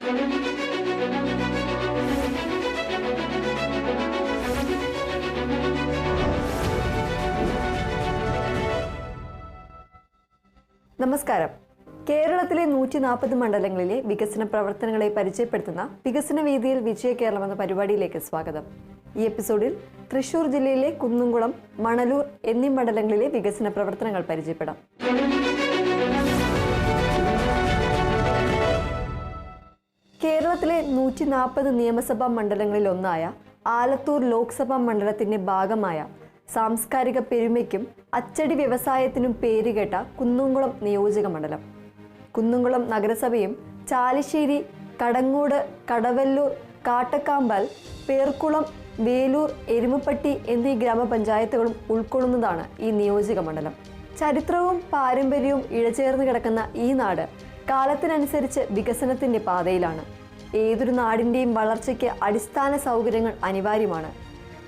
നമസ്കാരം. കേരളത്തിലെ 140 മണ്ഡലങ്ങളിലെ വികസന പ്രവർത്തനങ്ങളെ പരിചയപ്പെടുത്തുന്ന വികസന വേദിയിൽ വിജയ കേരളം എന്ന പരിപാടിയിലേക്ക് സ്വാഗതം. ഈ എപ്പിസോഡിൽ തൃശൂർ ജില്ലയിലെ കുന്നുംകുളം, മണലൂർ എന്നീ മണ്ഡലങ്ങളിലെ വികസന പ്രവർത്തനങ്ങൾ പരിചയപ്പെടാം. കേരളത്തിലെ 140 നിയമസഭാ മണ്ഡലങ്ങളിൽ ഒന്നായ ആലത്തൂർ ലോക്സഭാ മണ്ഡലത്തിന്റെ ഭാഗമായ സാംസ്കാരിക പെരുമയ്ക്കും അച്ചടി വ്യവസായത്തിനും പേരുകേട്ട കുന്നുംകുളം നിയോജക മണ്ഡലം. കുന്നുംകുളം നഗരസഭയും ചാലിശ്ശേരി, കടങ്ങോട്, കടവല്ലൂർ, കാട്ടക്കാമ്പൽ, പേർക്കുളം, വേലൂർ, എരുമപ്പെട്ടി എന്നീ ഗ്രാമപഞ്ചായത്തുകളും ഉൾക്കൊള്ളുന്നതാണ് ഈ നിയോജക മണ്ഡലം. ചരിത്രവും പാരമ്പര്യവും ഇഴചേർന്ന് കിടക്കുന്ന ഈ നാട് കാലത്തിനനുസരിച്ച് വികസനത്തിന്റെ പാതയിലാണ്. ഏതൊരു നാടിന്റെയും വളർച്ചയ്ക്ക് അടിസ്ഥാന സൗകര്യങ്ങൾ അനിവാര്യമാണ്.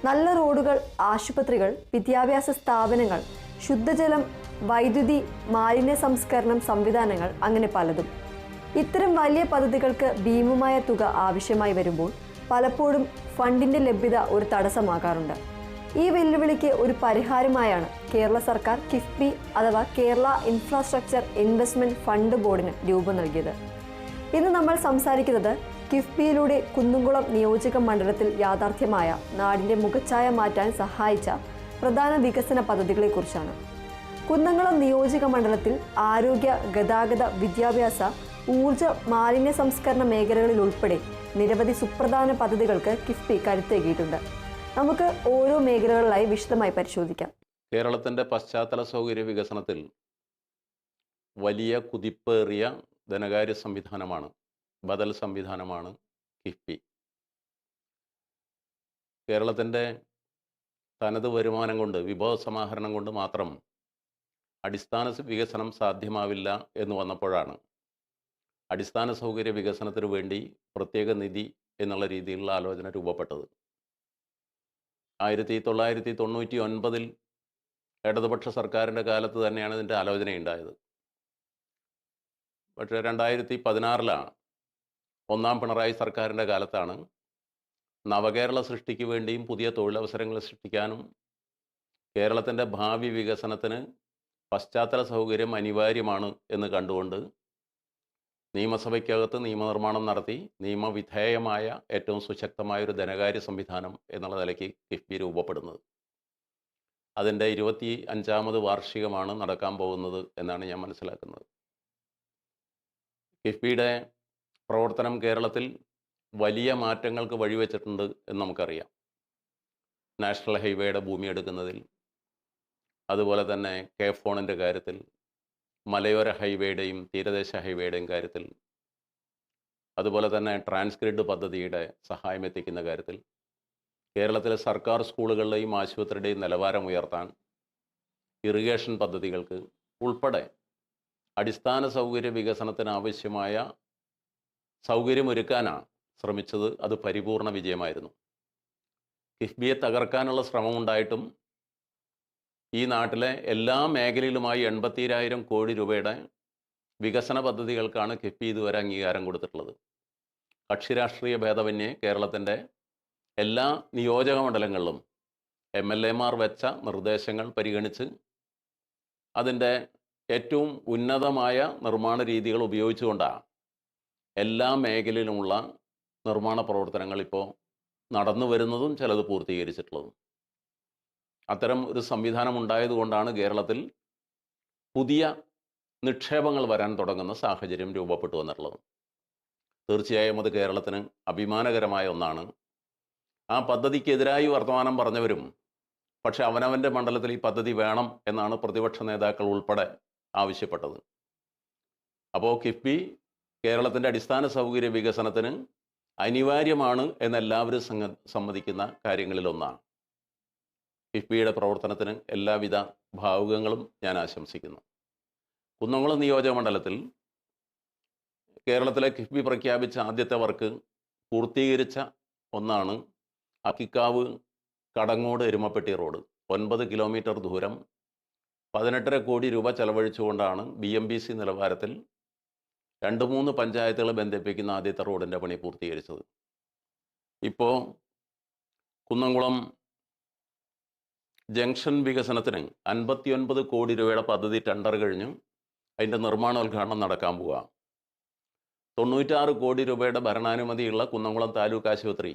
നല്ല റോഡുകൾ, ആശുപത്രികൾ, വിദ്യാഭ്യാസ സ്ഥാപനങ്ങൾ, ശുദ്ധജലം, വൈദ്യുതി, മാലിന്യ സംസ്കരണം സംവിധാനങ്ങൾ, അങ്ങനെ പലതും. ഇത്തരം വലിയ പദ്ധതികൾക്ക് ഭീമമായ തുക ആവശ്യമായി വരുമ്പോൾ പലപ്പോഴും ഫണ്ടിന്റെ ലഭ്യത ഒരു തടസ്സമാകാറുണ്ട്. ഈ വെല്ലുവിളിക്ക് ഒരു പരിഹാരമായാണ് കേരള സർക്കാർ കിഫ്ബി അഥവാ കേരള ഇൻഫ്രാസ്ട്രക്ചർ ഇൻവെസ്റ്റ്മെന്റ് ഫണ്ട് ബോർഡിന് രൂപം നൽകിയത്. ഇന്ന് നമ്മൾ സംസാരിക്കുന്നത് കിഫ്ബിയിലൂടെ കുന്നുംകുളം നിയോജക മണ്ഡലത്തിൽ യാഥാർത്ഥ്യമായ നാടിന്റെ മുഖച്ഛായ മാറ്റാൻ സഹായിച്ച പ്രധാന വികസന പദ്ധതികളെക്കുറിച്ചാണ്. കുന്നംകുളം നിയോജക മണ്ഡലത്തിൽ ആരോഗ്യ, ഗതാഗത, വിദ്യാഭ്യാസ, ഊർജ, മാലിന്യ സംസ്കരണ മേഖലകളിൽ ഉൾപ്പെടെ നിരവധി സുപ്രധാന പദ്ധതികൾക്ക് കിഫ്ബി കരുത്തേകിയിട്ടുണ്ട്. നമുക്ക് ഓരോ മേഖലകളിലായി വിശദമായി പരിശോധിക്കാം. കേരളത്തിന്റെ പശ്ചാത്തല സൗകര്യ വികസനത്തിൽ വലിയ കുതിപ്പേറിയ ധനകാര്യ സംവിധാനമാണ്, ബദൽ സംവിധാനമാണ് കിഫ്ബി. കേരളത്തിൻ്റെ തനത് വരുമാനം കൊണ്ട്, വിഭവ സമാഹരണം കൊണ്ട് മാത്രം അടിസ്ഥാന വികസനം സാധ്യമാവില്ല എന്ന് വന്നപ്പോഴാണ് അടിസ്ഥാന സൗകര്യ വികസനത്തിനു വേണ്ടി പ്രത്യേക നിധി എന്നുള്ള രീതിയിലുള്ള ആലോചന രൂപപ്പെട്ടത്. 1999 ഇടതുപക്ഷ സർക്കാരിൻ്റെ കാലത്ത് തന്നെയാണ് ഇതിൻ്റെ ആലോചനയുണ്ടായത്. പക്ഷേ 2016 ഒന്നാം പിണറായി സർക്കാരിൻ്റെ കാലത്താണ് നവകേരള സൃഷ്ടിക്ക് വേണ്ടിയും പുതിയ തൊഴിലവസരങ്ങൾ സൃഷ്ടിക്കാനും കേരളത്തിൻ്റെ ഭാവി വികസനത്തിന് പശ്ചാത്തല സൗകര്യം അനിവാര്യമാണ് എന്ന് കണ്ടുകൊണ്ട് നിയമസഭയ്ക്കകത്ത് നിയമനിർമ്മാണം നടത്തി നിയമവിധേയമായ ഏറ്റവും സുശക്തമായൊരു ധനകാര്യ സംവിധാനം എന്നുള്ള നിലയ്ക്ക് കിഫ്ബി രൂപപ്പെടുന്നത്. അതിൻ്റെ 25ാമത് വാർഷികമാണ് നടക്കാൻ പോകുന്നത് എന്നാണ് ഞാൻ മനസ്സിലാക്കുന്നത്. കിഫ്ബിയുടെ പ്രവർത്തനം കേരളത്തിൽ വലിയ മാറ്റങ്ങൾക്ക് വഴിവെച്ചിട്ടുണ്ട് എന്ന് നമുക്കറിയാം. നാഷണൽ ഹൈവേയുടെ ഭൂമി എടുക്കുന്നതിൽ, അതുപോലെ തന്നെ കെ-ഫോണിൻ്റെ കാര്യത്തിൽ, മലയോര ഹൈവേയുടെയും തീരദേശ ഹൈവേയുടെയും കാര്യത്തിൽ, അതുപോലെ തന്നെ ട്രാൻസ്ഗ്രിഡ് പദ്ധതിയുടെ സഹായം എത്തിക്കുന്ന കാര്യത്തിൽ, കേരളത്തിലെ സർക്കാർ സ്കൂളുകളുടെയും ആശുപത്രിയുടെയും നിലവാരം ഉയർത്താൻ, ഇറിഗേഷൻ പദ്ധതികൾക്ക് ഉൾപ്പെടെ അടിസ്ഥാന സൗകര്യ വികസനത്തിന് ആവശ്യമായ സൗകര്യമൊരുക്കാനാണ് ശ്രമിച്ചത്. അത് പരിപൂർണ വിജയമായിരുന്നു. കിഫ്ബിയെ തകർക്കാനുള്ള ശ്രമമുണ്ടായിട്ടും ഈ നാട്ടിലെ എല്ലാ മേഖലയിലുമായി 82,000 കോടി രൂപയുടെ വികസന പദ്ധതികൾക്കാണ് കിഫ്ബി ഇതുവരെ അംഗീകാരം കൊടുത്തിട്ടുള്ളത്. കക്ഷിരാഷ്ട്രീയ ഭേദമന്യേ കേരളത്തിൻ്റെ എല്ലാ നിയോജക മണ്ഡലങ്ങളിലും MLA-മാർ വെച്ച നിർദ്ദേശങ്ങൾ പരിഗണിച്ച് അതിൻ്റെ ഏറ്റവും ഉന്നതമായ നിർമ്മാണ രീതികൾ ഉപയോഗിച്ചുകൊണ്ടാണ് എല്ലാ മേഖലയിലുമുള്ള നിർമ്മാണ പ്രവർത്തനങ്ങൾ ഇപ്പോൾ നടന്നു വരുന്നതും ചിലത് പൂർത്തീകരിച്ചിട്ടുള്ളതും. അത്തരം ഒരു സംവിധാനം ഉണ്ടായതുകൊണ്ടാണ് കേരളത്തിൽ പുതിയ നിക്ഷേപങ്ങൾ വരാൻ തുടങ്ങുന്ന സാഹചര്യം രൂപപ്പെട്ടു വന്നിട്ടുള്ളത്. തീർച്ചയായും അത് കേരളത്തിന് അഭിമാനകരമായ ഒന്നാണ്. ആ പദ്ധതിക്കെതിരായി വർത്തമാനം പറഞ്ഞവരും പക്ഷെ അവനവൻ്റെ മണ്ഡലത്തിൽ ഈ പദ്ധതി വേണം എന്നാണ് പ്രതിപക്ഷ നേതാക്കൾ ഉൾപ്പെടെ ആവശ്യപ്പെട്ടത്. അപ്പോൾ കിഫ്ബി കേരളത്തിൻ്റെ അടിസ്ഥാന സൗകര്യ വികസനത്തിന് അനിവാര്യമാണ് എന്നെല്ലാവരും സമ്മതിക്കുന്ന കാര്യങ്ങളിലൊന്നാണ്. കിഫ്ബിയുടെ പ്രവർത്തനത്തിന് എല്ലാവിധ ഭാവുകങ്ങളും ഞാൻ ആശംസിക്കുന്നു. കുന്നംകുളം നിയോജക മണ്ഡലത്തിൽ കേരളത്തിലെ കിഫ്ബി പ്രഖ്യാപിച്ച ആദ്യത്തെ വർക്ക് പൂർത്തീകരിച്ച ഒന്നാണ് അക്കിക്കാവ് കടങ്ങോട് എരുമപ്പെട്ടി റോഡ്. 9 കിലോമീറ്റർ ദൂരം 18.5 കോടി രൂപ ചെലവഴിച്ചുകൊണ്ടാണ് BMBC നിലവാരത്തിൽ 2-3 പഞ്ചായത്തുകൾ ബന്ധിപ്പിക്കുന്ന ആദ്യത്തെ റോഡിൻ്റെ പണി പൂർത്തീകരിച്ചത്. ഇപ്പോൾ കുന്നംകുളം ജംഗ്ഷൻ വികസനത്തിന് 59 കോടി രൂപയുടെ പദ്ധതി ടെൻഡർ കഴിഞ്ഞു. അതിൻ്റെ നിർമ്മാണോദ്ഘാടനം നടക്കാൻ പോവുക. 96 കോടി രൂപയുടെ ഭരണാനുമതിയുള്ള കുന്നംകുളം താലൂക്ക് ആശുപത്രി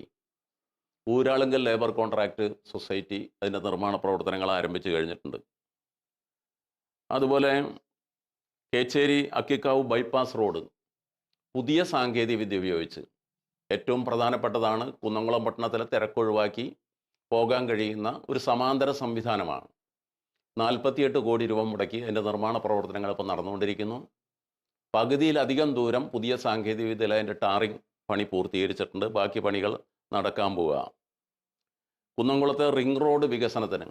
ഊരാളുങ്കൽ ലേബർ കോൺട്രാക്ട് സൊസൈറ്റി അതിൻ്റെ നിർമ്മാണ പ്രവർത്തനങ്ങൾ ആരംഭിച്ചു കഴിഞ്ഞിട്ടുണ്ട്. അതുപോലെ കേച്ചേരി അക്കിക്കാവ് ബൈപ്പാസ് റോഡ് പുതിയ സാങ്കേതിക വിദ്യ ഉപയോഗിച്ച്, ഏറ്റവും പ്രധാനപ്പെട്ടതാണ് കുന്നംകുളം പട്ടണത്തിലെ തിരക്കൊഴിവാക്കി പോകാൻ കഴിയുന്ന ഒരു സമാന്തര സംവിധാനമാണ്. 48 കോടി രൂപ മുടക്കി അതിൻ്റെ നിർമ്മാണ പ്രവർത്തനങ്ങൾ ഇപ്പോൾ നടന്നുകൊണ്ടിരിക്കുന്നു. പകുതിയിലധികം ദൂരം പുതിയ സാങ്കേതിക വിദ്യയിൽ അതിൻ്റെ ടാറിംഗ് പണി പൂർത്തീകരിച്ചിട്ടുണ്ട്. ബാക്കി പണികൾ നടക്കാൻ പോവുക. കുന്നംകുളത്തെ റിംഗ് റോഡ് വികസനത്തിന്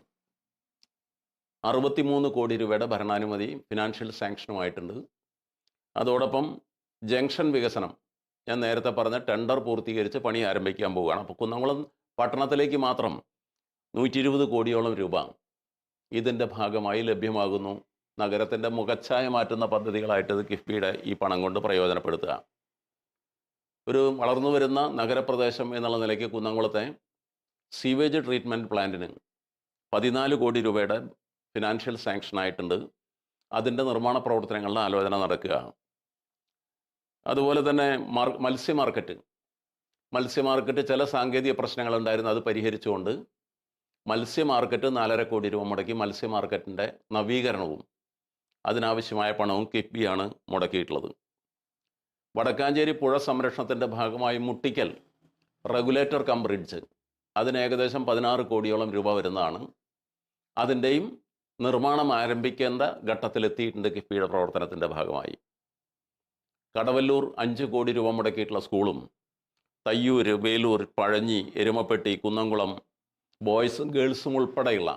63 കോടി രൂപയുടെ ഭരണാനുമതി ഫിനാൻഷ്യൽ സാങ്ഷനുമായിട്ടുണ്ട്. അതോടൊപ്പം ജംഗ്ഷൻ വികസനം ഞാൻ നേരത്തെ പറഞ്ഞ ടെൻഡർ പൂർത്തീകരിച്ച് പണി ആരംഭിക്കാൻ പോവുകയാണ്. അപ്പോൾ കുന്നംകുളം പട്ടണത്തിലേക്ക് മാത്രം 120 കോടിയോളം രൂപ ഇതിൻ്റെ ഭാഗമായി ലഭ്യമാകുന്നു. നഗരത്തിൻ്റെ മുഖച്ഛായ മാറ്റുന്ന പദ്ധതികളായിട്ട് ഇത് കിഫ്ബിയുടെ ഈ പണം കൊണ്ട് പ്രയോജനപ്പെടുത്തുക. ഒരു വളർന്നു വരുന്ന നഗരപ്രദേശം എന്നുള്ള നിലയ്ക്ക് കുന്നംകുളത്തെ സീവേജ് ട്രീറ്റ്മെൻറ്റ് പ്ലാന്റിന് 14 കോടി രൂപയുടെ ഫിനാൻഷ്യൽ സാങ്ഷനായിട്ടുണ്ട്. അതിൻ്റെ നിർമ്മാണ പ്രവർത്തനങ്ങളുടെ ആലോചന നടക്കുക. അതുപോലെ തന്നെ മത്സ്യ മാർക്കറ്റ് ചില സാങ്കേതിക പ്രശ്നങ്ങളുണ്ടായിരുന്നു. അത് പരിഹരിച്ചുകൊണ്ട് മത്സ്യ മാർക്കറ്റ് 4.5 കോടി രൂപ മുടക്കി മത്സ്യ മാർക്കറ്റിൻ്റെ നവീകരണവും അതിനാവശ്യമായ പണവും കിഫ്ബിയാണ് മുടക്കിയിട്ടുള്ളത്. വടക്കാഞ്ചേരി പുഴ സംരക്ഷണത്തിൻ്റെ ഭാഗമായി മുട്ടിക്കൽ റെഗുലേറ്റർ കം ബ്രിഡ്ജ് അതിന് ഏകദേശം 16 കോടിയോളം രൂപ വരുന്നതാണ്. അതിൻ്റെയും നിർമ്മാണം ആരംഭിക്കേണ്ട ഘട്ടത്തിലെത്തിയിട്ടുണ്ട് കിഫ്ബിയുടെ പ്രവർത്തനത്തിൻ്റെ ഭാഗമായി. കടവല്ലൂർ 5 കോടി രൂപ മുടക്കിയിട്ടുള്ള സ്കൂളും തയ്യൂർ, വേലൂർ, പഴഞ്ഞി, എരുമപ്പെട്ടി, കുന്നംകുളം ബോയ്സും ഗേൾസും ഉൾപ്പെടെയുള്ള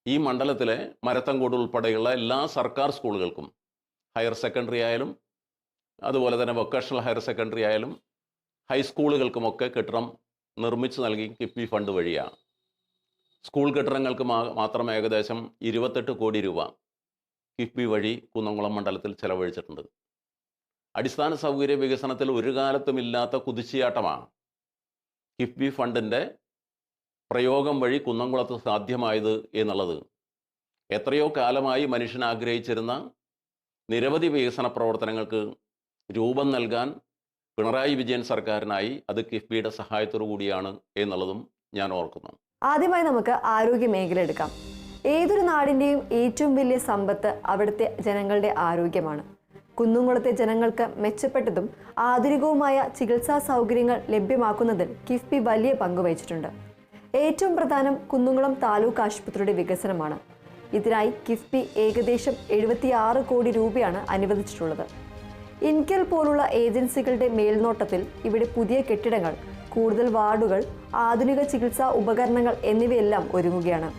ഈ മണ്ഡലത്തിലെ മരത്തങ്കോട് ഉൾപ്പെടെയുള്ള എല്ലാ സർക്കാർ സ്കൂളുകൾക്കും ഹയർ സെക്കൻഡറി ആയാലും അതുപോലെ തന്നെ വൊക്കേഷണൽ ഹയർ സെക്കൻഡറി ആയാലും ഹൈസ്കൂളുകൾക്കുമൊക്കെ കെട്ടിടം നിർമ്മിച്ചു നൽകി കിഫ്ബി ഫണ്ട് വഴിയാണ്. സ്കൂൾ കെട്ടിടങ്ങൾക്ക് മാത്രം ഏകദേശം 28 കോടി രൂപ കിഫ്ബി വഴി കുന്നംകുളം മണ്ഡലത്തിൽ ചെലവഴിച്ചിട്ടുണ്ട്. അടിസ്ഥാന സൗകര്യ വികസനത്തിൽ ഒരു കാലത്തുമില്ലാത്ത കുതിച്ചുചാട്ടമാണ് കിഫ്ബി ഫണ്ടിൻ്റെ പ്രയോഗം വഴി കുന്നംകുളത്ത് സാധ്യമായത് എന്നുള്ളത്. എത്രയോ കാലമായി മനുഷ്യൻ ആഗ്രഹിച്ചിരുന്ന നിരവധി വികസന പ്രവർത്തനങ്ങൾക്ക് രൂപം നൽകാൻ പിണറായി വിജയൻ സർക്കാരിനായി അത് കിഫ്ബിയുടെ സഹായത്തോടു കൂടിയാണ് എന്നുള്ളതും ഞാൻ ഓർക്കുന്നു. ആദ്യമായി നമുക്ക് ആരോഗ്യ മേഖല എടുക്കാം. ഏതൊരു നാടിൻ്റെയും ഏറ്റവും വലിയ സമ്പത്ത് അവിടുത്തെ ജനങ്ങളുടെ ആരോഗ്യമാണ്. കുന്നംകുളത്തെ ജനങ്ങൾക്ക് മെച്ചപ്പെട്ടതും ആധുനികവുമായ ചികിത്സാ സൗകര്യങ്ങൾ ലഭ്യമാക്കുന്നതിൽ കിഫ്ബി വലിയ പങ്ക് വഹിച്ചിട്ടുണ്ട്. ഏറ്റവും പ്രധാനം കുന്നംകുളം താലൂക്ക് ആശുപത്രിയുടെ വികസനമാണ്. ഇതിനായി കിഫ്ബി ഏകദേശം 76 കോടി രൂപയാണ് അനുവദിച്ചിട്ടുള്ളത്. ഇൻകെൽ പോലുള്ള ഏജൻസികളുടെ മേൽനോട്ടത്തിൽ ഇവിടെ പുതിയ കെട്ടിടങ്ങൾ, കൂടുതൽ വാർഡുകൾ, ആധുനിക ചികിത്സാ ഉപകരണങ്ങൾ എന്നിവയെല്ലാം ഒരുങ്ങുകയാണ്.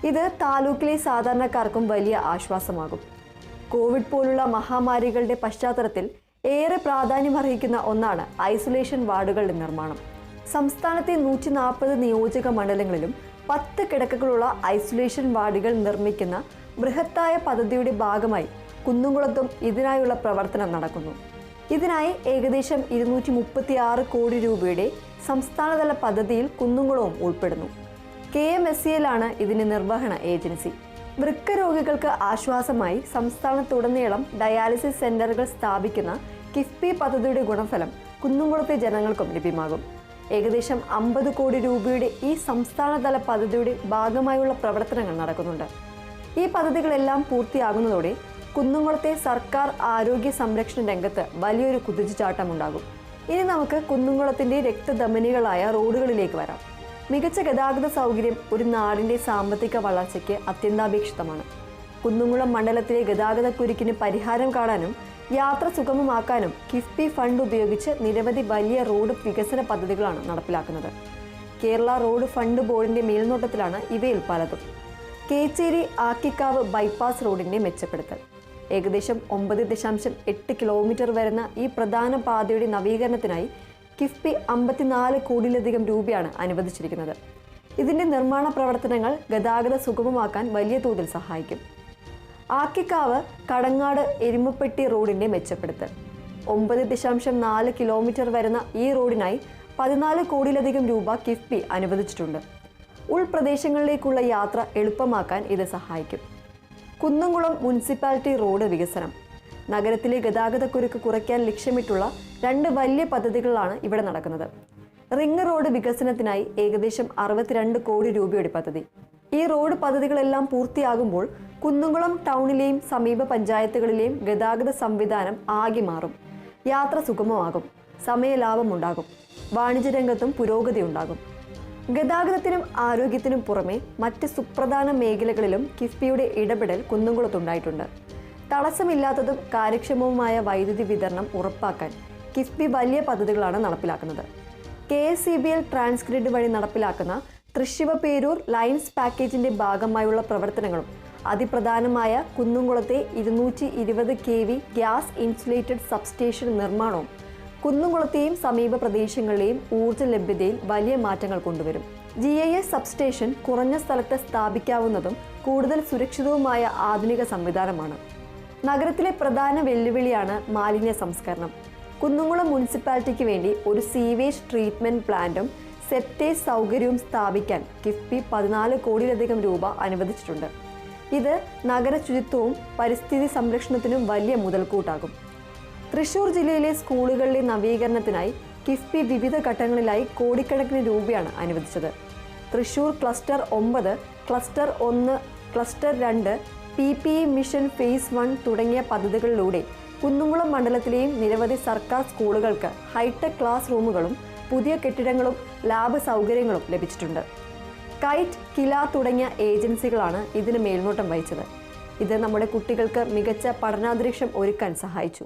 ഇത് താലൂക്കിലെ സാധാരണക്കാർക്കും വലിയ ആശ്വാസമാകും. കോവിഡ് പോലുള്ള മഹാമാരികളുടെ പശ്ചാത്തലത്തിൽ ഏറെ പ്രാധാന്യമർഹിക്കുന്ന ഒന്നാണ് ഐസൊലേഷൻ വാർഡുകളുടെ നിർമ്മാണം. സംസ്ഥാനത്തെ 140 നിയോജക മണ്ഡലങ്ങളിലും 10 കിടക്കകളുള്ള ഐസൊലേഷൻ വാർഡുകൾ നിർമ്മിക്കുന്ന ബൃഹത്തായ പദ്ധതിയുടെ ഭാഗമായി കുന്നംകുളത്തും ഇതിനായുള്ള പ്രവർത്തനം നടക്കുന്നു. ഇതിനായി ഏകദേശം 236 കോടി രൂപയുടെ സംസ്ഥാനതല പദ്ധതിയിൽ കുന്നംകുളവും ഉൾപ്പെടുന്നു. KMSCL ഇതിന്റെ നിർവഹണ ഏജൻസി. വൃക്ക രോഗികൾക്ക് ആശ്വാസമായി സംസ്ഥാനത്തുടനീളം ഡയാലിസിസ് സെന്ററുകൾ സ്ഥാപിക്കുന്ന കിഫ്ബി പദ്ധതിയുടെ ഗുണഫലം കുന്നംകുളത്തെ ജനങ്ങൾക്കും ലഭ്യമാകും. ഏകദേശം 50 കോടി രൂപയുടെ ഈ സംസ്ഥാനതല പദ്ധതിയുടെ ഭാഗമായുള്ള പ്രവർത്തനങ്ങൾ നടക്കുന്നുണ്ട്. ഈ പദ്ധതികളെല്ലാം പൂർത്തിയാകുന്നതോടെ കുന്നംകുളത്തെ സർക്കാർ ആരോഗ്യ സംരക്ഷണ രംഗത്ത് വലിയൊരു കുതിച്ചുചാട്ടമുണ്ടാകും. ഇനി നമുക്ക് കുന്നംകുളത്തിന്റെ രക്തധമനികളായ റോഡുകളിലേക്ക് വരാം. മികച്ച ഗതാഗത സൗകര്യം ഒരു നാടിന്റെ സാമ്പത്തിക വളർച്ചയ്ക്ക് അത്യന്താപേക്ഷിതമാണ്. കുന്നംകുളം മണ്ഡലത്തിലെ ഗതാഗതക്കുരുക്കിന് പരിഹാരം കാണാനും യാത്ര സുഗമമാക്കാനും കിഫ്ബി ഫണ്ട് ഉപയോഗിച്ച് നിരവധി വലിയ റോഡ് വികസന പദ്ധതികളാണ് നടപ്പിലാക്കുന്നത്. കേരള റോഡ് ഫണ്ട് ബോർഡിന്റെ മേൽനോട്ടത്തിലാണ് ഇവയിൽ പലതും. കേച്ചേരി ആക്കിക്കാവ് ബൈപ്പാസ് റോഡിന്റെ മെച്ചപ്പെടുത്തൽ. ഏകദേശം 9.8 കിലോമീറ്റർ വരുന്ന ഈ പ്രധാന പാതയുടെ നവീകരണത്തിനായി കിഫ്ബി 54 കോടിയിലധികം രൂപയാണ് അനുവദിച്ചിരിക്കുന്നത്. ഇതിന്റെ നിർമ്മാണ പ്രവർത്തനങ്ങൾ ഗതാഗത സുഗമമാക്കാൻ വലിയ തോതിൽ സഹായിക്കും. ആക്കിക്കാവ് കടങ്ങാട് എരുമപ്പെട്ടി റോഡിന്റെ മെച്ചപ്പെടുത്തൽ. 9.4 കിലോമീറ്റർ വരുന്ന ഈ റോഡിനായി 14 കോടിയിലധികം രൂപ കിഫ്ബി അനുവദിച്ചിട്ടുണ്ട്. ഉൾപ്രദേശങ്ങളിലേക്കുള്ള യാത്ര എളുപ്പമാക്കാൻ ഇത് സഹായിക്കും. കുന്നംകുളം മുനിസിപ്പാലിറ്റി റോഡ് വികസനം. നഗരത്തിലെ ഗതാഗതക്കുരുക്ക് കുറയ്ക്കാൻ ലക്ഷ്യമിട്ടുള്ള 2 വലിയ പദ്ധതികളാണ് ഇവിടെ നടക്കുന്നത്. റിംഗ് റോഡ് വികസനത്തിനായി ഏകദേശം 62 കോടി രൂപയുടെ പദ്ധതി. ഈ റോഡ് പദ്ധതികളെല്ലാം പൂർത്തിയാകുമ്പോൾ കുന്നംകുളം ടൗണിലെയും സമീപ പഞ്ചായത്തുകളിലെയും ഗതാഗത സംവിധാനം ആകെ മാറും. യാത്ര സുഗമമാകും, സമയലാഭമുണ്ടാകും, വാണിജ്യരംഗത്തും പുരോഗതി ഉണ്ടാകും. ഗതാഗതത്തിനും ആരോഗ്യത്തിനും പുറമെ മറ്റ് സുപ്രധാന മേഖലകളിലും കിഫ്ബിയുടെ ഇടപെടൽ കുന്നംകുളത്തുണ്ടായിട്ടുണ്ട്. തടസ്സമില്ലാത്തതും കാര്യക്ഷമവുമായ വൈദ്യുതി വിതരണം ഉറപ്പാക്കാൻ കിഫ്ബി വലിയ പദ്ധതികളാണ് നടപ്പിലാക്കുന്നത്. KSEBL ട്രാൻസ്ഗ്രിഡ് വഴി നടപ്പിലാക്കുന്ന തൃശ്ശിവപേരൂർ ലൈൻസ് പാക്കേജിന്റെ ഭാഗമായുള്ള പ്രവർത്തനങ്ങളും അതിപ്രധാനമായ കുന്നംകുളത്തെ 220 kV ഗ്യാസ് ഇൻസുലേറ്റഡ് സബ്സ്റ്റേഷൻ നിർമ്മാണവും കുന്നംകുളത്തെയും സമീപ പ്രദേശങ്ങളിലെയും ഊർജ്ജ ലഭ്യതയിൽ വലിയ മാറ്റങ്ങൾ കൊണ്ടുവരും. GIS സബ്സ്റ്റേഷൻ കുറഞ്ഞ സ്ഥലത്ത് സ്ഥാപിക്കാവുന്നതും കൂടുതൽ സുരക്ഷിതവുമായ ആധുനിക സംവിധാനമാണ്. നഗരത്തിലെ പ്രധാന വെല്ലുവിളിയാണ് മാലിന്യ സംസ്കരണം. കുന്നംകുളം മുനിസിപ്പാലിറ്റിക്ക് വേണ്ടി ഒരു സീവേജ് ട്രീറ്റ്മെന്റ് പ്ലാന്റും സെപ്റ്റേജ് സൗകര്യവും സ്ഥാപിക്കാൻ കിഫ്ബി 14 കോടിയിലധികം രൂപ അനുവദിച്ചിട്ടുണ്ട്. ഇത് നഗര ശുചിത്വവും പരിസ്ഥിതി സംരക്ഷണത്തിനും വലിയ മുതൽക്കൂട്ടാകും. തൃശൂർ ജില്ലയിലെ സ്കൂളുകളിലെ നവീകരണത്തിനായി കിഫ്ബി വിവിധ ഘട്ടങ്ങളിലായി കോടിക്കണക്കിന് രൂപയാണ് അനുവദിച്ചത്. Thrissur cluster 9, cluster 1, cluster 2, PPE mission phase 1 തുടങ്ങിയ പദ്ധതികളിലൂടെ കുന്നംകുളം മണ്ഡലത്തിലെയും നിരവധി സർക്കാർ സ്കൂളുകൾക്ക് ഹൈടെക് ക്ലാസ് റൂമുകളും പുതിയ കെട്ടിടങ്ങളും ലാബ് സൗകര്യങ്ങളും ലഭിച്ചിട്ടുണ്ട്. കൈറ്റ്, കില തുടങ്ങിയ ഏജൻസികളാണ് ഇതിന് മേൽനോട്ടം വഹിച്ചത്. ഇത് നമ്മുടെ കുട്ടികൾക്ക് മികച്ച പഠനാന്തരീക്ഷം ഒരുക്കാൻ സഹായിച്ചു.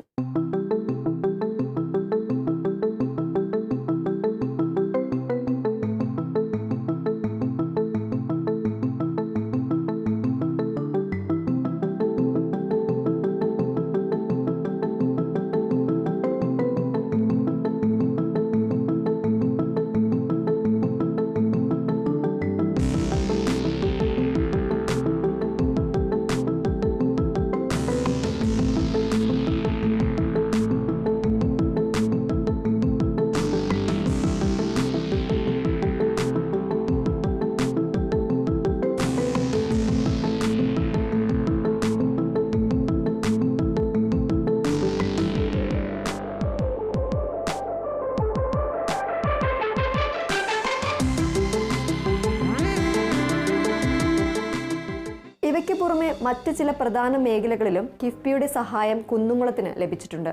ഇവയ്ക്ക് പുറമെ മറ്റ് ചില പ്രധാന മേഖലകളിലും കിഫ്ബിയുടെ സഹായം കുന്നംകുളത്തിന് ലഭിച്ചിട്ടുണ്ട്.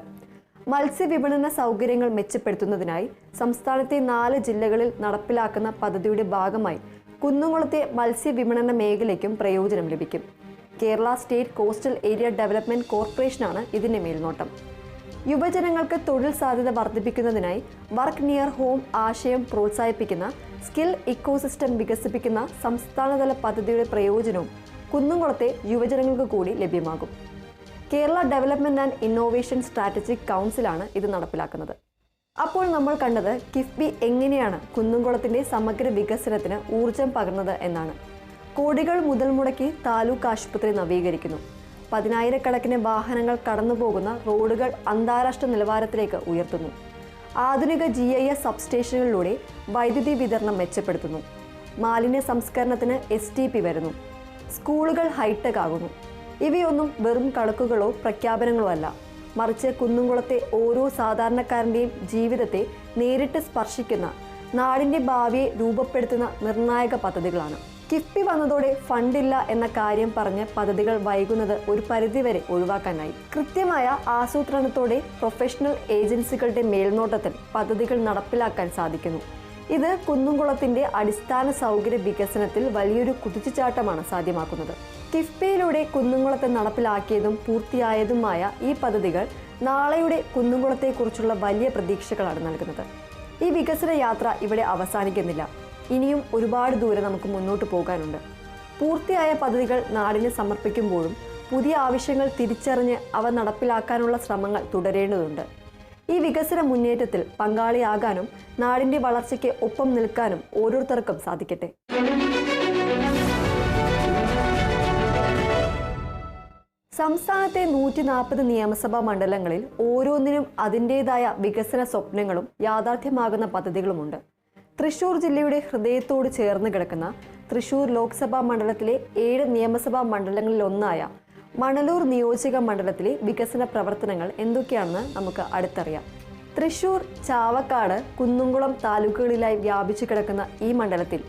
മത്സ്യവിപണന സൗകര്യങ്ങൾ മെച്ചപ്പെടുത്തുന്നതിനായി സംസ്ഥാനത്തെ 4 ജില്ലകളിൽ നടപ്പിലാക്കുന്ന പദ്ധതിയുടെ ഭാഗമായി കുന്നംകുളത്തെ മത്സ്യവിപണന മേഖലയ്ക്കും പ്രയോജനം ലഭിക്കും. Kerala state coastal area development കോർപ്പറേഷനാണ് ഇതിന്റെ മേൽനോട്ടം. യുവജനങ്ങൾക്ക് തൊഴിൽ സാധ്യത വർദ്ധിപ്പിക്കുന്നതിനായി വർക്ക് നിയർ ഹോം ആശയം പ്രോത്സാഹിപ്പിക്കുന്ന സ്കിൽ ഇക്കോസിസ്റ്റം വികസിപ്പിക്കുന്ന സംസ്ഥാനതല പദ്ധതിയുടെ പ്രയോജനവും കുന്നംകുളത്തെ യുവജനങ്ങൾക്ക് കൂടി ലഭ്യമാകും. Kerala development and innovation strategic കൗൺസിലാണ് ഇത് നടപ്പിലാക്കുന്നത്. അപ്പോൾ നമ്മൾ കണ്ടത് കിഫ്ബി എങ്ങനെയാണ് കുന്നംകുളത്തിന്റെ സമഗ്ര വികസനത്തിന് ഊർജം പകർന്നത് എന്നാണ്. കോടികൾ മുതൽ മുടക്കി താലൂക്ക് ആശുപത്രി നവീകരിക്കുന്നു. 10,000-കണക്കിന് വാഹനങ്ങൾ കടന്നുപോകുന്ന റോഡുകൾ അന്താരാഷ്ട്ര നിലവാരത്തിലേക്ക് ഉയർത്തുന്നു. ആധുനിക GIS സബ്സ്റ്റേഷനുകളിലൂടെ വൈദ്യുതി വിതരണം മെച്ചപ്പെടുത്തുന്നു. മാലിന്യ സംസ്കരണത്തിന് STP വരുന്നു. സ്കൂളുകൾ ഹൈടെക് ആകുന്നു. ഇവയൊന്നും വെറും കണക്കുകളോ പ്രഖ്യാപനങ്ങളോ അല്ല, മറിച്ച് കുന്നംകുളത്തെ ഓരോ സാധാരണക്കാരൻ്റെയും ജീവിതത്തെ നേരിട്ട് സ്പർശിക്കുന്ന, നാടിൻ്റെ ഭാവിയെ രൂപപ്പെടുത്തുന്ന നിർണായക പദ്ധതികളാണ്. കിഫ്ബി വന്നതോടെ ഫണ്ടില്ല എന്ന കാര്യം പറഞ്ഞ് പദ്ധതികൾ വൈകുന്നത് ഒരു പരിധിവരെ ഒഴിവാക്കാനായി. കൃത്യമായ ആസൂത്രണത്തോടെ പ്രൊഫഷണൽ ഏജൻസികളുടെ മേൽനോട്ടത്തിൽ പദ്ധതികൾ നടപ്പിലാക്കാൻ സാധിക്കുന്നു. ഇത് കുന്നംകുളത്തിന്റെ അടിസ്ഥാന സൗകര്യ വികസനത്തിൽ വലിയൊരു കുതിച്ചുചാട്ടമാണ് സാധ്യമാക്കുന്നത്. കിഫ്ബിയിലൂടെ കുന്നംകുളത്തെ നടപ്പിലാക്കിയതും പൂർത്തിയായതുമായ ഈ പദ്ധതികൾ നാളെയുടെ കുന്നംകുളത്തെക്കുറിച്ചുള്ള വലിയ പ്രതീക്ഷകളാണ് നൽകുന്നത്. ഈ വികസന യാത്ര ഇവിടെ അവസാനിക്കുന്നില്ല. ഇനിയും ഒരുപാട് ദൂരെ നമുക്ക് മുന്നോട്ട് പോകാനുണ്ട്. പൂർത്തിയായ പദ്ധതികൾ നാടിന് സമർപ്പിക്കുമ്പോഴും പുതിയ ആവശ്യങ്ങൾ തിരിച്ചറിഞ്ഞ് അവ നടപ്പിലാക്കാനുള്ള ശ്രമങ്ങൾ തുടരേണ്ടതുണ്ട്. ഈ വികസന മുന്നേറ്റത്തിൽ പങ്കാളിയാകാനും നാടിൻ്റെ വളർച്ചയ്ക്ക് ഒപ്പം നിൽക്കാനും ഓരോരുത്തർക്കും സാധിക്കട്ടെ. സംസ്ഥാനത്തെ 140 നിയമസഭാ മണ്ഡലങ്ങളിൽ ഓരോന്നിനും അതിൻ്റെതായ വികസന സ്വപ്നങ്ങളും യാഥാർത്ഥ്യമാകുന്ന പദ്ധതികളുമുണ്ട്. തൃശൂർ ജില്ലയുടെ ഹൃദയത്തോട് ചേർന്ന് കിടക്കുന്ന തൃശൂർ ലോക്സഭാ മണ്ഡലത്തിലെ 7 നിയമസഭാ മണ്ഡലങ്ങളിലൊന്നായ മണലൂർ നിയോജക മണ്ഡലത്തിലെ വികസന പ്രവർത്തനങ്ങൾ എന്തൊക്കെയാണെന്ന് നമുക്ക് അടുത്തറിയാം. തൃശൂർ, ചാവക്കാട്, കുന്നുംകുളം താലൂക്കുകളിലായി വ്യാപിച്ചു കിടക്കുന്ന ഈ മണ്ഡലത്തിൽ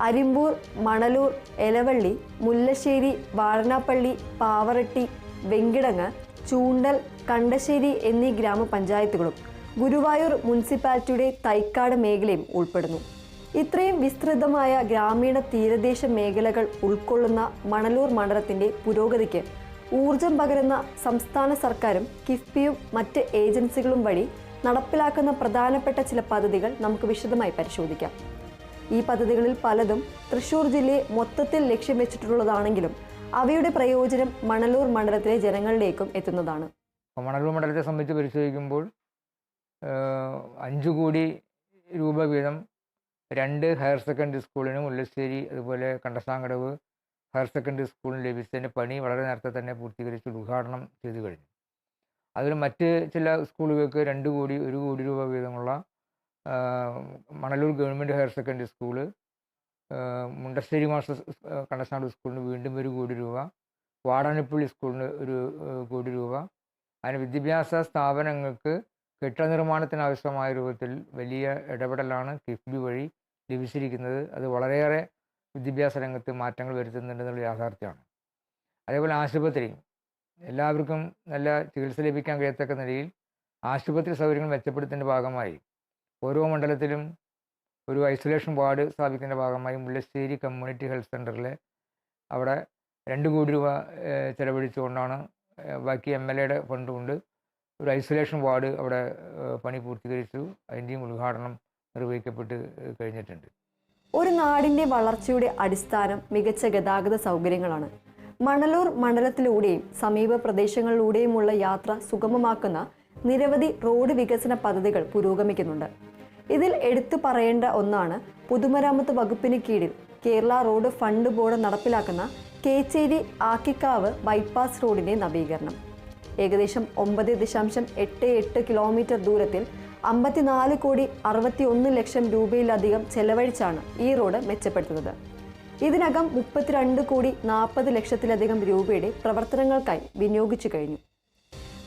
അരിമ്പൂർ, മണലൂർ, എലവള്ളി, മുല്ലശ്ശേരി, വാഴനാപ്പള്ളി, പാവറട്ടി, വെങ്കിടങ്ങ്, ചൂണ്ടൽ, കണ്ടശ്ശേരി എന്നീ ഗ്രാമപഞ്ചായത്തുകളും ഗുരുവായൂർ മുനിസിപ്പാലിറ്റിയുടെ തൈക്കാട് മേഖലയും ഉൾപ്പെടുന്നു. ഇത്രയും വിസ്തൃതമായ ഗ്രാമീണ തീരദേശ മേഖലകൾ ഉൾക്കൊള്ളുന്ന മണലൂർ മണ്ഡലത്തിന്റെ പുരോഗതിക്ക് ഊർജം പകരുന്ന സംസ്ഥാന സർക്കാരും കിഫ്ബിയും മറ്റ് ഏജൻസികളും വഴി നടപ്പിലാക്കുന്ന പ്രധാനപ്പെട്ട ചില പദ്ധതികൾ നമുക്ക് വിശദമായി പരിശോധിക്കാം. ഈ പദ്ധതികളിൽ പലതും തൃശൂർ ജില്ലയെ മൊത്തത്തിൽ ലക്ഷ്യം വെച്ചിട്ടുള്ളതാണെങ്കിലും അവയുടെ പ്രയോജനം മണലൂർ മണ്ഡലത്തിലെ ജനങ്ങളിലേക്കും എത്തുന്നതാണ്. മണലൂർ മണ്ഡലത്തെ സംബന്ധിച്ച് പരിശോധിക്കുമ്പോൾ 5 കോടി രൂപ വീതം 2 ഹയർ സെക്കൻഡറി സ്കൂളിനും മുല്ലശ്ശേരി അതുപോലെ കണ്ടസാങ്കടവ് ഹയർ സെക്കൻഡറി സ്കൂളിന് ലഭിച്ചതിൻ്റെ പണി വളരെ നേരത്തെ തന്നെ പൂർത്തീകരിച്ച് ഉദ്ഘാടനം ചെയ്തു കഴിഞ്ഞു. അതിൽ മറ്റ് ചില സ്കൂളുകൾക്ക് 2 കോടി 1 കോടി രൂപ വീതമുള്ള Manalur government higher secondary school, Mundassery master Kandassankadavu സ്കൂളിന് വീണ്ടും 1 കോടി രൂപ, വാടാനപ്പള്ളി സ്കൂളിന് 1 കോടി രൂപ. അതിന് വിദ്യാഭ്യാസ സ്ഥാപനങ്ങൾക്ക് കെട്ടിട നിർമ്മാണത്തിന് ആവശ്യമായ രൂപത്തിൽ വലിയ ഇടപെടലാണ് കിഫ്ബി വഴി ലഭിച്ചിരിക്കുന്നത്. അത് വളരെയേറെ വിദ്യാഭ്യാസ രംഗത്ത് മാറ്റങ്ങൾ വരുത്തുന്നുണ്ടെന്നുള്ള യാഥാർത്ഥ്യമാണ്. അതേപോലെ ആശുപത്രി, എല്ലാവർക്കും നല്ല ചികിത്സ ലഭിക്കാൻ കഴിയത്തക്ക നിലയിൽ ആശുപത്രി സൗകര്യങ്ങൾ മെച്ചപ്പെടുത്തുന്നതിൻ്റെ ഭാഗമായി ഓരോ മണ്ഡലത്തിലും ഒരു ഐസൊലേഷൻ വാർഡ് സ്ഥാപിക്കുന്നതിൻ്റെ ഭാഗമായി മുല്ലശ്ശേരി കമ്മ്യൂണിറ്റി ഹെൽത്ത് സെൻ്ററിൽ അവിടെ 2 കോടി രൂപ ചെലവഴിച്ചുകൊണ്ടാണ്, ബാക്കി MLAയുടെ ഫണ്ട് കൊണ്ട് ഒരു ഐസൊലേഷൻ വാർഡ് അവിടെ പണി പൂർത്തീകരിച്ചു. അതിൻ്റെയും ഉദ്ഘാടനം നിർവഹിക്കപ്പെട്ട് കഴിഞ്ഞിട്ടുണ്ട്. ഒരു നാടിൻ്റെ വളർച്ചയുടെ അടിസ്ഥാനം മികച്ച ഗതാഗത സൗകര്യങ്ങളാണ്. മണലൂർ മണ്ഡലത്തിലൂടെയും സമീപ പ്രദേശങ്ങളിലൂടെയുമുള്ള യാത്ര സുഗമമാക്കുന്ന നിരവധി റോഡ് വികസന പദ്ധതികൾ പുരോഗമിക്കുന്നുണ്ട്. ഇതിൽ എടുത്തു പറയേണ്ട ഒന്നാണ് പൊതുമരാമത്ത് വകുപ്പിന് കീഴിൽ കേരള റോഡ് ഫണ്ട് ബോർഡ് നടപ്പിലാക്കുന്ന കേച്ചേരി ആക്കിക്കാവ് ബൈപ്പാസ് റോഡിന്റെ നവീകരണം. ഏകദേശം 9.88 കിലോമീറ്റർ ദൂരത്തിൽ 54 കോടി 61 ലക്ഷം രൂപയിലധികം ചെലവഴിച്ചാണ് ഈ റോഡ് മെച്ചപ്പെടുത്തുന്നത്. ഇതിനകം 32 കോടി 40 ലക്ഷത്തിലധികം രൂപയുടെ പ്രവർത്തനങ്ങൾക്കായി വിനിയോഗിച്ചു കഴിഞ്ഞു.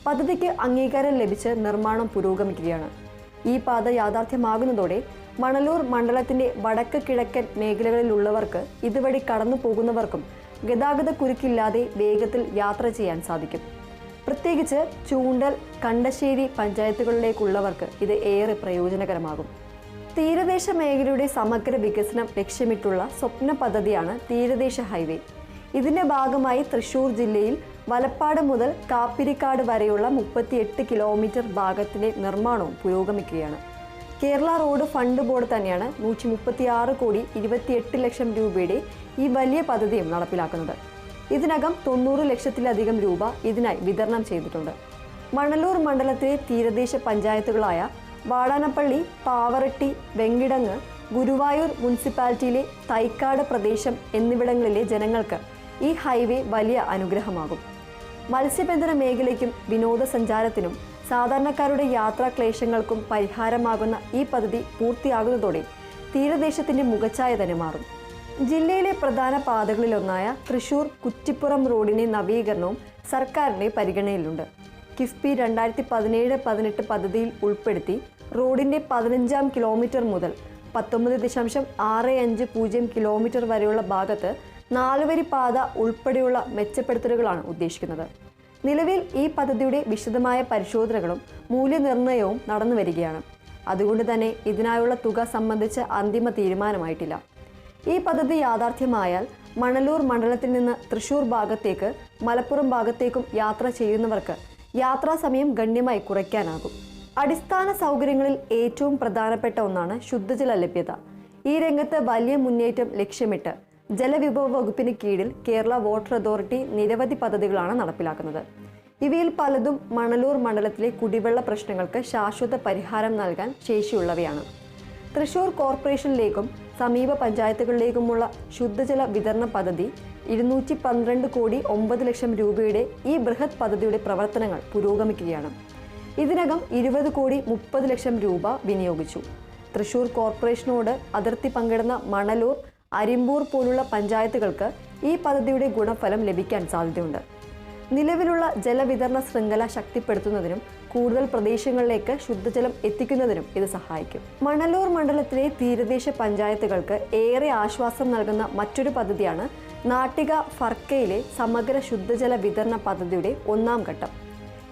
പദ്ധതിക്ക് അംഗീകാരം ലഭിച്ച് നിർമ്മാണം പുരോഗമിക്കുകയാണ്. ഈ പാത യാഥാർത്ഥ്യമാകുന്നതോടെ മണലൂർ മണ്ഡലത്തിന്റെ വടക്ക് കിഴക്കൻ മേഖലകളിലുള്ളവർക്ക് ഇതുവഴി കടന്നു പോകുന്നവർക്കും ഗതാഗത കുരുക്കില്ലാതെ വേഗത്തിൽ യാത്ര ചെയ്യാൻ സാധിക്കും. പ്രത്യേകിച്ച് ചൂണ്ടൽ, കണ്ടശ്ശേരി പഞ്ചായത്തുകളിലേക്കുള്ളവർക്ക് ഇത് ഏറെ പ്രയോജനകരമാകും. തീരദേശ മേഖലയുടെ സമഗ്ര വികസനം ലക്ഷ്യമിട്ടുള്ള സ്വപ്ന പദ്ധതിയാണ് തീരദേശ ഹൈവേ. ഇതിന്റെ ഭാഗമായി തൃശൂർ ജില്ലയിൽ വലപ്പാട് മുതൽ കാപ്പിരിക്കാട് വരെയുള്ള 38 കിലോമീറ്റർ ഭാഗത്തിന്റെ നിർമ്മാണവും പുരോഗമിക്കുകയാണ്. കേരള റോഡ് ഫണ്ട് ബോർഡ് തന്നെയാണ് 136 കോടി 28 ലക്ഷം രൂപയുടെ ഈ വലിയ പദ്ധതിയും നടപ്പിലാക്കുന്നത്. ഇതിനകം 90 ലക്ഷത്തിലധികം രൂപ ഇതിനായി വിതരണം ചെയ്തിട്ടുണ്ട്. മണലൂർ മണ്ഡലത്തിലെ തീരദേശ പഞ്ചായത്തുകളായ വാടാനപ്പള്ളി, പാവറട്ടി, വെങ്കിടങ്ങ്, ഗുരുവായൂർ മുനിസിപ്പാലിറ്റിയിലെ തൈക്കാട് പ്രദേശം എന്നിവിടങ്ങളിലെ ജനങ്ങൾക്ക് ഈ ഹൈവേ വലിയ അനുഗ്രഹമാകും. മത്സ്യബന്ധന മേഖലയ്ക്കും വിനോദസഞ്ചാരത്തിനും സാധാരണക്കാരുടെ യാത്രാക്ലേശങ്ങൾക്കും പരിഹാരമാകുന്ന ഈ പദ്ധതി പൂർത്തിയാകുന്നതോടെ തീരദേശത്തിന്റെ മുഖച്ഛായ തന്നെ മാറും. ജില്ലയിലെ പ്രധാന പാതകളിലൊന്നായ തൃശൂർ കുറ്റിപ്പുറം റോഡിന്റെ നവീകരണവും സർക്കാരിന്റെ പരിഗണനയിലുണ്ട്. കിഫ്ബി 2017-18 പദ്ധതിയിൽ ഉൾപ്പെടുത്തി റോഡിന്റെ 15-ാം കിലോമീറ്റർ മുതൽ 19.650 കിലോമീറ്റർ വരെയുള്ള ഭാഗത്ത് 4 വരി പാത ഉൾപ്പെടെയുള്ള മെച്ചപ്പെടുത്തലുകളാണ് ഉദ്ദേശിക്കുന്നത്. നിലവിൽ ഈ പദ്ധതിയുടെ വിശദമായ പരിശോധനകളും മൂല്യനിർണ്ണയവും നടന്നു വരികയാണ്. അതുകൊണ്ട് തന്നെ ഇതിനായുള്ള തുക സംബന്ധിച്ച് അന്തിമ തീരുമാനമായിട്ടില്ല. ഈ പദ്ധതി യാഥാർത്ഥ്യമായാൽ മണലൂർ മണ്ഡലത്തിൽ നിന്ന് തൃശൂർ ഭാഗത്തേക്ക്, മലപ്പുറം ഭാഗത്തേക്കും യാത്ര ചെയ്യുന്നവർക്ക് യാത്രാ സമയം ഗണ്യമായി കുറയ്ക്കാനാകും. അടിസ്ഥാന സൗകര്യങ്ങളിൽ ഏറ്റവും പ്രധാനപ്പെട്ട ഒന്നാണ് ശുദ്ധജല ലഭ്യത. ഈ രംഗത്ത് വലിയ മുന്നേറ്റം ലക്ഷ്യമിട്ട് ജലവിഭവ വകുപ്പിന് കീഴിൽ കേരള വാട്ടർ അതോറിറ്റി നിരവധി പദ്ധതികളാണ് നടപ്പിലാക്കുന്നത്. ഇവയിൽ പലതും മണലൂർ മണ്ഡലത്തിലെ കുടിവെള്ള പ്രശ്നങ്ങൾക്ക് ശാശ്വത പരിഹാരം നൽകാൻ ശേഷിയുള്ളവയാണ്. തൃശൂർ കോർപ്പറേഷനിലേക്കും സമീപ പഞ്ചായത്തുകളിലേക്കുമുള്ള ശുദ്ധജല വിതരണ പദ്ധതി 212 കോടി 9 ലക്ഷം രൂപയുടെ ഈ ബൃഹത് പദ്ധതിയുടെ പ്രവർത്തനങ്ങൾ പുരോഗമിക്കുകയാണ്. ഇതിനകം 20 കോടി 30 ലക്ഷം രൂപ വിനിയോഗിച്ചു. തൃശൂർ കോർപ്പറേഷനോട് അതിർത്തി പങ്കിടുന്ന മണലൂർ, അരിമ്പൂർ പോലുള്ള പഞ്ചായത്തുകൾക്ക് ഈ പദ്ധതിയുടെ ഗുണഫലം ലഭിക്കാൻ സാധ്യതയുണ്ട്. നിലവിലുള്ള ജലവിതരണ ശൃംഖല ശക്തിപ്പെടുത്തുന്നതിനും കൂടുതൽ പ്രദേശങ്ങളിലേക്ക് ശുദ്ധജലം എത്തിക്കുന്നതിനും ഇത് സഹായിക്കും. മണലൂർ മണ്ഡലത്തിലെ തീരദേശ പഞ്ചായത്തുകൾക്ക് ഏറെ ആശ്വാസം നൽകുന്ന മറ്റൊരു പദ്ധതിയാണ് നാട്ടിക ഫർക്കയിലെ സമഗ്ര ശുദ്ധജല വിതരണ പദ്ധതിയുടെ 1ാം ഘട്ടം.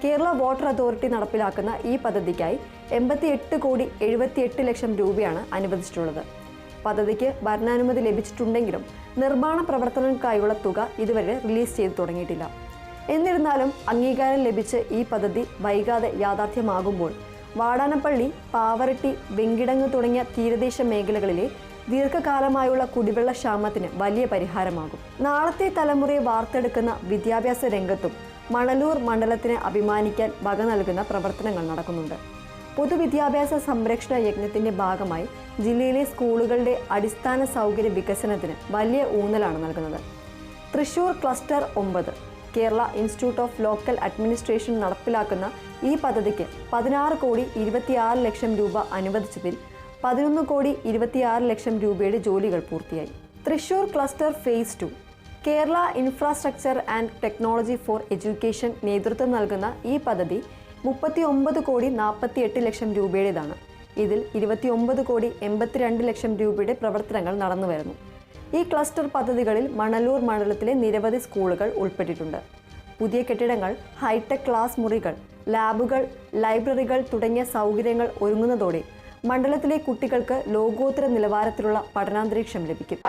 കേരള വാട്ടർ അതോറിറ്റി നടപ്പിലാക്കുന്ന ഈ പദ്ധതിക്കായി 88 കോടി 78 ലക്ഷം രൂപയാണ് അനുവദിച്ചിട്ടുള്ളത്. പദ്ധതിക്ക് ഭരണാനുമതി ലഭിച്ചിട്ടുണ്ടെങ്കിലും നിർമ്മാണ പ്രവർത്തനങ്ങൾക്കായുള്ള തുക ഇതുവരെ റിലീസ് ചെയ്തു തുടങ്ങിയിട്ടില്ല. എന്നിരുന്നാലും അംഗീകാരം ലഭിച്ച് ഈ പദ്ധതി വൈകാതെ യാഥാർത്ഥ്യമാകുമ്പോൾ വാടാനപ്പള്ളി, പാവറട്ടി, വെങ്കിടങ്ങ് തുടങ്ങിയ തീരദേശ മേഖലകളിലെ ദീർഘകാലമായുള്ള കുടിവെള്ള ക്ഷാമത്തിന് വലിയ പരിഹാരമാകും. നാളത്തെ തലമുറയെ വാർത്തെടുക്കുന്ന വിദ്യാഭ്യാസ രംഗത്തും മണലൂർ മണ്ഡലത്തിന് അഭിമാനിക്കാൻ വക നൽകുന്ന പ്രവർത്തനങ്ങൾ നടക്കുന്നുണ്ട്. പൊതുവിദ്യാഭ്യാസ സംരക്ഷണ യജ്ഞത്തിന്റെ ഭാഗമായി ജില്ലയിലെ സ്കൂളുകളുടെ അടിസ്ഥാന സൗകര്യ വികസനത്തിന് വലിയ ഊന്നലാണ് നൽകുന്നത്. Thrissur cluster 9 Kerala institute of local administration നടപ്പിലാക്കുന്ന ഈ പദ്ധതിക്ക് 16 കോടി 26 ലക്ഷം രൂപ അനുവദിച്ചതിൽ 11 കോടി 26 ലക്ഷം രൂപയുടെ ജോലികൾ പൂർത്തിയായി. Thrissur cluster phase 2 Kerala infrastructure and technology for education നേതൃത്വം നൽകുന്ന ഈ പദ്ധതി 39 കോടി 48 ലക്ഷം രൂപയുടേതാണ്. ഇതിൽ 29 കോടി 82 ലക്ഷം രൂപയുടെ പ്രവർത്തനങ്ങൾ നടന്നുവരുന്നു. ഈ ക്ലസ്റ്റർ പദ്ധതികളിൽ മണലൂർ മണ്ഡലത്തിലെ നിരവധി സ്കൂളുകൾ ഉൾപ്പെട്ടിട്ടുണ്ട്. പുതിയ കെട്ടിടങ്ങൾ, ഹൈടെക് ക്ലാസ് മുറികൾ, ലാബുകൾ, ലൈബ്രറികൾ തുടങ്ങിയ സൗകര്യങ്ങൾ ഒരുങ്ങുന്നതോടെ മണ്ഡലത്തിലെ കുട്ടികൾക്ക് ലോകോത്തര നിലവാരത്തിലുള്ള പഠനാന്തരീക്ഷം ലഭിക്കും.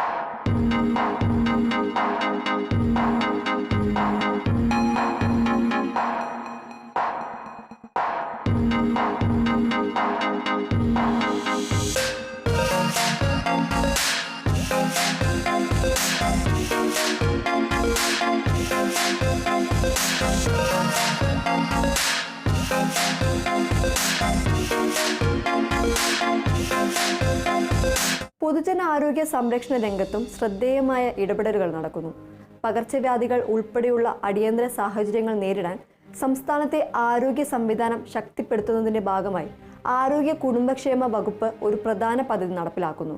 പൊതുജനാരോഗ്യ സംരക്ഷണ രംഗത്തും ശ്രദ്ധേയമായ ഇടപെടലുകൾ നടക്കുന്നു. പകർച്ചവ്യാധികൾ ഉൾപ്പെടെയുള്ള അടിയന്തര സാഹചര്യങ്ങൾ നേരിടാൻ സംസ്ഥാനത്തെ ആരോഗ്യ സംവിധാനം ശക്തിപ്പെടുത്തുന്നതിന്റെ ഭാഗമായി ആരോഗ്യ കുടുംബക്ഷേമ വകുപ്പ് ഒരു പ്രധാന പദ്ധതി നടപ്പിലാക്കുന്നു.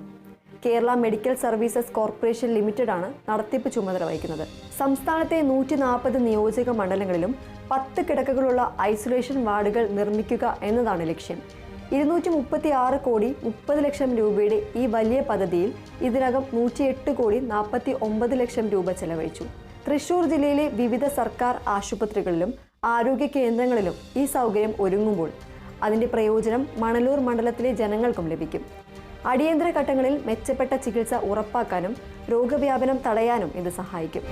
Kerala medical services corporation limited ആണ് നടത്തിപ്പ് ചുമതല വഹിക്കുന്നത്. സംസ്ഥാനത്തെ 140 നിയോജക മണ്ഡലങ്ങളിലും 10 കിടക്കകളുള്ള ഐസൊലേഷൻ വാർഡുകൾ നിർമ്മിക്കുക എന്നതാണ് ലക്ഷ്യം. 236 കോടി 30 ലക്ഷം രൂപയുടെ ഈ വലിയ പദ്ധതിയിൽ ഇതിനകം 108 കോടി 49 ലക്ഷം രൂപ ചെലവഴിച്ചു. തൃശൂർ ജില്ലയിലെ വിവിധ സർക്കാർ ആശുപത്രികളിലും ആരോഗ്യ കേന്ദ്രങ്ങളിലും ഈ സൗകര്യം ഒരുങ്ങുമ്പോൾ അതിന്റെ പ്രയോജനം മണലൂർ മണ്ഡലത്തിലെ ജനങ്ങൾക്കും ലഭിക്കും. അടിയന്തര ഘട്ടങ്ങളിൽ മെച്ചപ്പെട്ട ചികിത്സ ഉറപ്പാക്കാനും രോഗവ്യാപനം തടയാനും ഇത് സഹായിക്കും.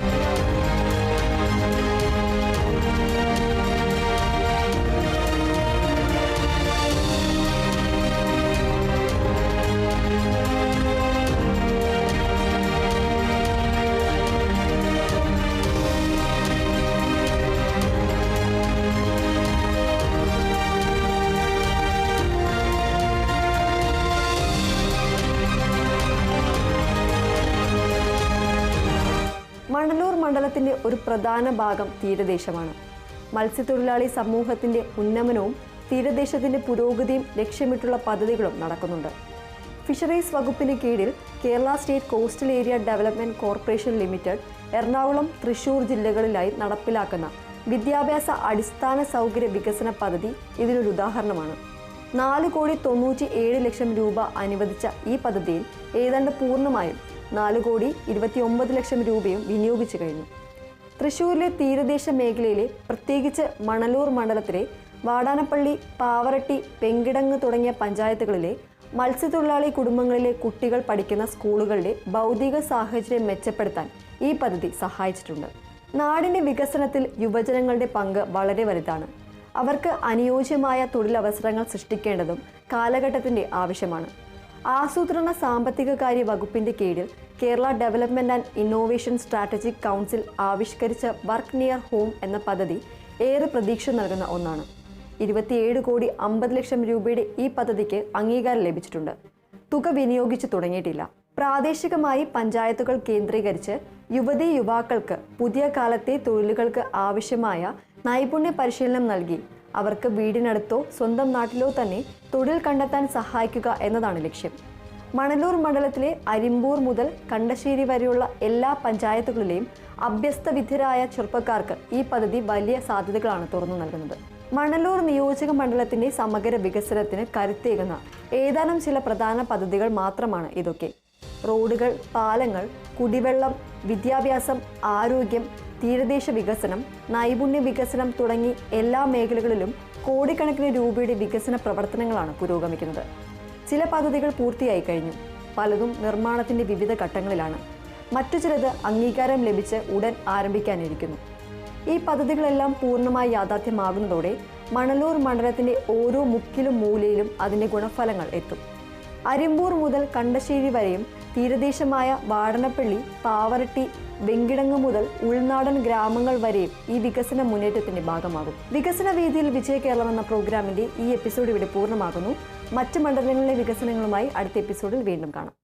മണലൂർ മണ്ഡലത്തിന്റെ ഒരു പ്രധാന ഭാഗം തീരദേശമാണ്. മത്സ്യത്തൊഴിലാളി സമൂഹത്തിന്റെ ഉന്നമനവും തീരദേശത്തിന്റെ പുരോഗതിയും ലക്ഷ്യമിട്ടുള്ള പദ്ധതികളും നടക്കുന്നുണ്ട്. ഫിഷറീസ് വകുപ്പിന് കീഴിൽ Kerala state coastal area development corporation limited Ernakulam, Thrissur ജില്ലകളിലായി നടപ്പിലാക്കുന്ന വിദ്യാഭ്യാസ അടിസ്ഥാന സൗകര്യ വികസന പദ്ധതി ഇതിനൊരു ഉദാഹരണമാണ്. 4 കോടി 97 ലക്ഷം രൂപ അനുവദിച്ച ഈ പദ്ധതിയിൽ ഏതാണ്ട് പൂർണ്ണമായും 4 കോടി 29 ലക്ഷം രൂപയും വിനിയോഗിച്ചു കഴിഞ്ഞു. തൃശൂരിലെ തീരദേശ മേഖലയിലെ പ്രത്യേകിച്ച് മണലൂർ മണ്ഡലത്തിലെ വാടാനപ്പള്ളി, പാവറട്ടി, വെങ്കിടങ്ങ് തുടങ്ങിയ പഞ്ചായത്തുകളിലെ മത്സ്യത്തൊഴിലാളി കുടുംബങ്ങളിലെ കുട്ടികൾ പഠിക്കുന്ന സ്കൂളുകളുടെ ഭൗതിക സാഹചര്യം മെച്ചപ്പെടുത്താൻ ഈ പദ്ധതി സഹായിച്ചിട്ടുണ്ട്. നാടിൻ്റെ വികസനത്തിൽ യുവജനങ്ങളുടെ പങ്ക് വളരെ വലുതാണ്. അവർക്ക് അനുയോജ്യമായ തൊഴിലവസരങ്ങൾ സൃഷ്ടിക്കേണ്ടതും കാലഘട്ടത്തിൻ്റെ ആവശ്യമാണ്. ആസൂത്രണ സാമ്പത്തിക കാര്യ വകുപ്പിന്റെ കീഴിൽ Kerala development and innovation strategic council ആവിഷ്കരിച്ച വർക്ക് നിയർ ഹോം എന്ന പദ്ധതി ഏറെ പ്രതീക്ഷ നൽകുന്ന ഒന്നാണ്. 27 കോടി 50 ലക്ഷം രൂപയുടെ ഈ പദ്ധതിക്ക് അംഗീകാരം ലഭിച്ചിട്ടുണ്ട്. തുക വിനിയോഗിച്ചു തുടങ്ങിയിട്ടില്ല. പ്രാദേശികമായി പഞ്ചായത്തുകൾ കേന്ദ്രീകരിച്ച് യുവതീ യുവാക്കൾക്ക് പുതിയ കാലത്തെ തൊഴിലുകൾക്ക് ആവശ്യമായ നൈപുണ്യ പരിശീലനം നൽകി അവർക്ക് വീടിനടുത്തോ സ്വന്തം നാട്ടിലോ തന്നെ തൊഴിൽ കണ്ടെത്താൻ സഹായിക്കുക എന്നതാണ് ലക്ഷ്യം. മണലൂർ മണ്ഡലത്തിലെ അരിമ്പൂർ മുതൽ കണ്ടശ്ശേരി വരെയുള്ള എല്ലാ പഞ്ചായത്തുകളിലെയും അഭ്യസ്തവിദ്യരായ ചെറുപ്പക്കാർക്ക് ഈ പദ്ധതി വലിയ സാധ്യതകളാണ് തുറന്നു നൽകുന്നത്. മണലൂർ നിയോജക മണ്ഡലത്തിന്റെ സമഗ്ര വികസനത്തിന് കരുത്തേകുന്ന ഏതാനും ചില പ്രധാന പദ്ധതികൾ മാത്രമാണ് ഇതൊക്കെ. റോഡുകൾ, പാലങ്ങൾ, കുടിവെള്ളം, വിദ്യാഭ്യാസം, ആരോഗ്യം, തീരദേശ വികസനം, നൈപുണ്യ വികസനം തുടങ്ങി എല്ലാ മേഖലകളിലും കോടിക്കണക്കിന് രൂപയുടെ വികസന പ്രവർത്തനങ്ങളാണ് പുരോഗമിക്കുന്നത്. ചില പദ്ധതികൾ പൂർത്തിയായി കഴിഞ്ഞു, പലതും നിർമ്മാണത്തിന്റെ വിവിധ ഘട്ടങ്ങളിലാണ്. മറ്റു ചിലത് അംഗീകാരം ലഭിച്ച് ഉടൻ ആരംഭിക്കാനിരിക്കുന്നു. ഈ പദ്ധതികളെല്ലാം പൂർണ്ണമായി യാഥാർത്ഥ്യമാകുന്നതോടെ മണലൂർ മണ്ഡലത്തിന്റെ ഓരോ മുക്കിലും മൂലയിലും അതിന്റെ ഗുണഫലങ്ങൾ എത്തും. അരിമ്പൂർ മുതൽ കണ്ടശ്ശേരി വരെയും തീരദേശമായ വാടനപ്പള്ളി, പാവറട്ടി, വെങ്കിടങ്ങ് മുതൽ ഉൾനാടൻ ഗ്രാമങ്ങൾ വരെയും ഈ വികസന മുന്നേറ്റത്തിന്റെ ഭാഗമാകും. വികസന വേദിയിൽ വിജയ കേരളം എന്ന പ്രോഗ്രാമിന്റെ ഈ എപ്പിസോഡ് ഇവിടെ പൂർണ്ണമാകുന്നു. മറ്റ് മണ്ഡലങ്ങളിലെ വികസനങ്ങളുമായി അടുത്ത എപ്പിസോഡിൽ വീണ്ടും കാണാം.